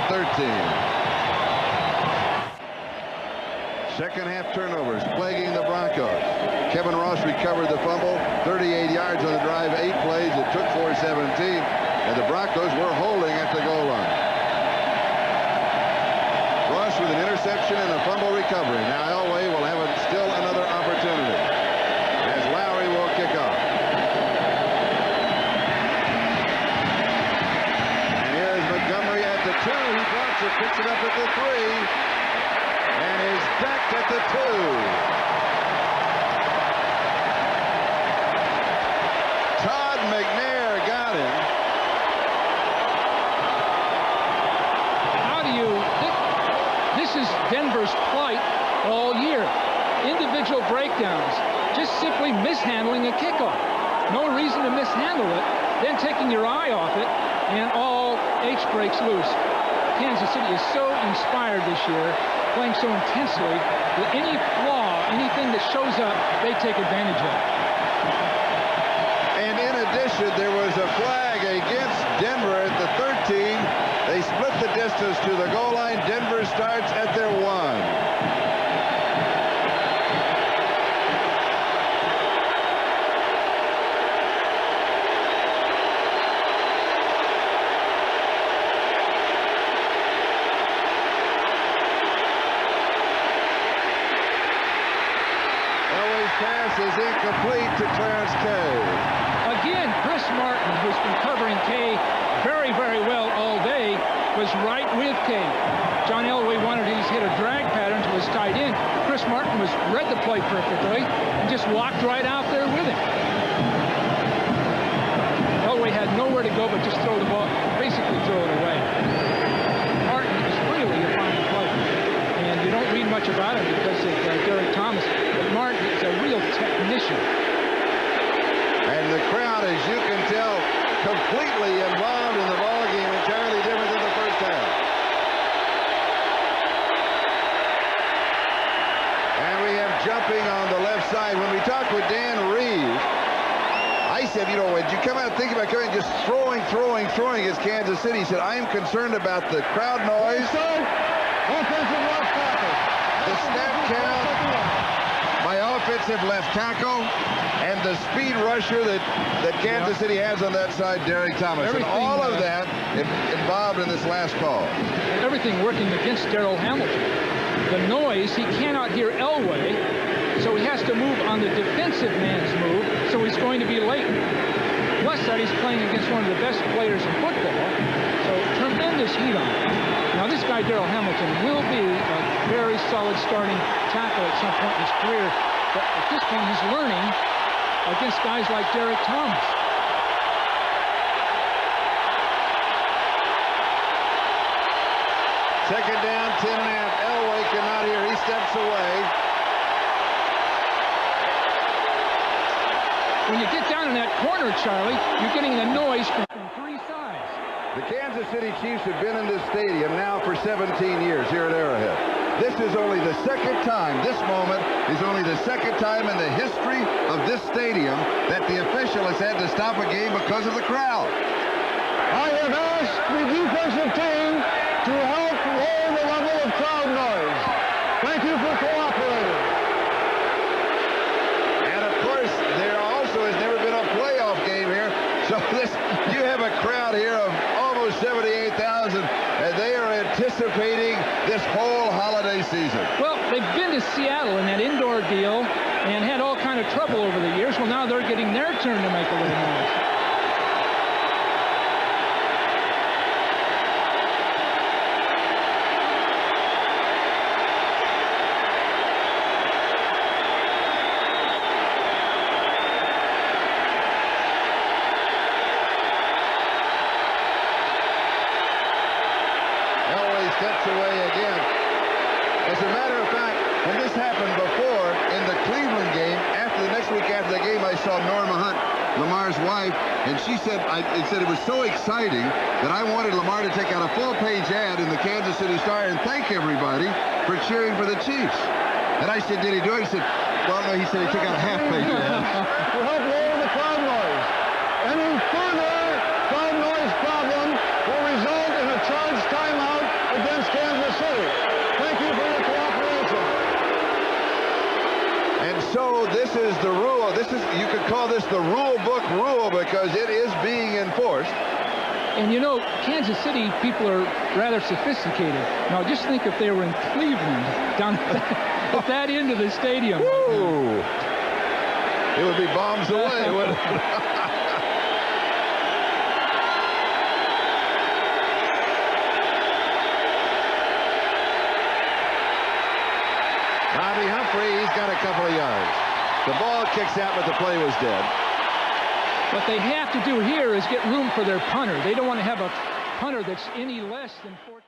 13. Second half turnovers plaguing the Broncos. Kevin Ross recovered the fumble, 38 yards on the drive, 8 plays. It took 4:17, and the Broncos were holding at the goal line. Ross with an interception and a fumble recovery. Now Elway will have still another opportunity as Lowry will kick off. And here's Montgomery at the 2. He blocks it, picks it up at the 3. And is back at the 2. Todd McNair got him. How do you... This is Denver's plight all year. Individual breakdowns. Just simply mishandling a kickoff. No reason to mishandle it. Then taking your eye off it, and all H breaks loose. Kansas City is so inspired this year, playing so intensely, that any flaw, anything that shows up, they take advantage of. And in addition, there was a flag against Denver at the 13. They split the distance to the goal line. Denver starts at their 1. Pass is incomplete to Clarence Kay. Again, Chris Martin, who's been covering Kay very, very well all day, was right with Kay. John Elway wanted his hit a drag pattern to his tight end. Chris Martin read the play perfectly and just walked right out there with him. Elway had nowhere to go but just throw the ball, basically throw it away. Martin is really a fine player, and you don't read much about him because of Derek Thomas. Martin is a real technician. And the crowd, as you can tell, completely involved in the ball game, entirely different than the first half. And we have jumping on the left side. When we talked with Dan Reeves, I said, you know, when you come out thinking about coming just throwing against Kansas City, he said, I am concerned about the crowd noise, the snap count, my offensive left tackle, and the speed rusher that Kansas City has on that side, Derek Thomas. And all of that involved in this last call. Everything working against Darrell Hamilton. The noise, he cannot hear Elway, so he has to move on the defensive man's move, so he's going to be late. Plus that he's playing against one of the best players in football, so tremendous heat on him. Now this guy, Darrell Hamilton, will be a very solid starting tackle at some point in his career, but at this point he's learning against guys like Derek Thomas. Second down, 10 and a half. Elway cannot hear. He steps away. When you get down in that corner, Charlie, you're getting the noise from 3 sides. The Kansas City Chiefs have been in this stadium now for 17 years here at Arrowhead. This is only the second time, this moment is only the second time in the history of this stadium that the official has had to stop a game because of the crowd. I have asked the defensive team to help lower the level of crowd noise. Thank you for cooperating. And of course, there also has never been a playoff game here. So you have a crowd here of almost 78,000, and they are anticipating this whole holiday season. Well, they've been to Seattle in that indoor deal and had all kind of trouble over the years. Well, now they're getting their turn to make a little noise. Steps away again. As a matter of fact, when this happened before in the Cleveland game, the next week after the game, I saw Norma Hunt, Lamar's wife, and she said, it was so exciting that I wanted Lamar to take out a full-page ad in the Kansas City Star and thank everybody for cheering for the Chiefs. And I said, did he do it? He said, well, no, he said he took out a half-page ad. To help lower the crowd noise. Any further crowd noise problem will result in a charged timeout you could call this the rule book rule because it is being enforced. And you know, Kansas City people are rather sophisticated. Now, just think if they were in Cleveland, down at that end of the stadium. Woo! It would be bombs away, wouldn't it? Bobby Humphrey, he's got a couple of yards. The ball kicks out, but the play was dead. What they have to do here is get room for their punter. They don't want to have a punter that's any less than 14.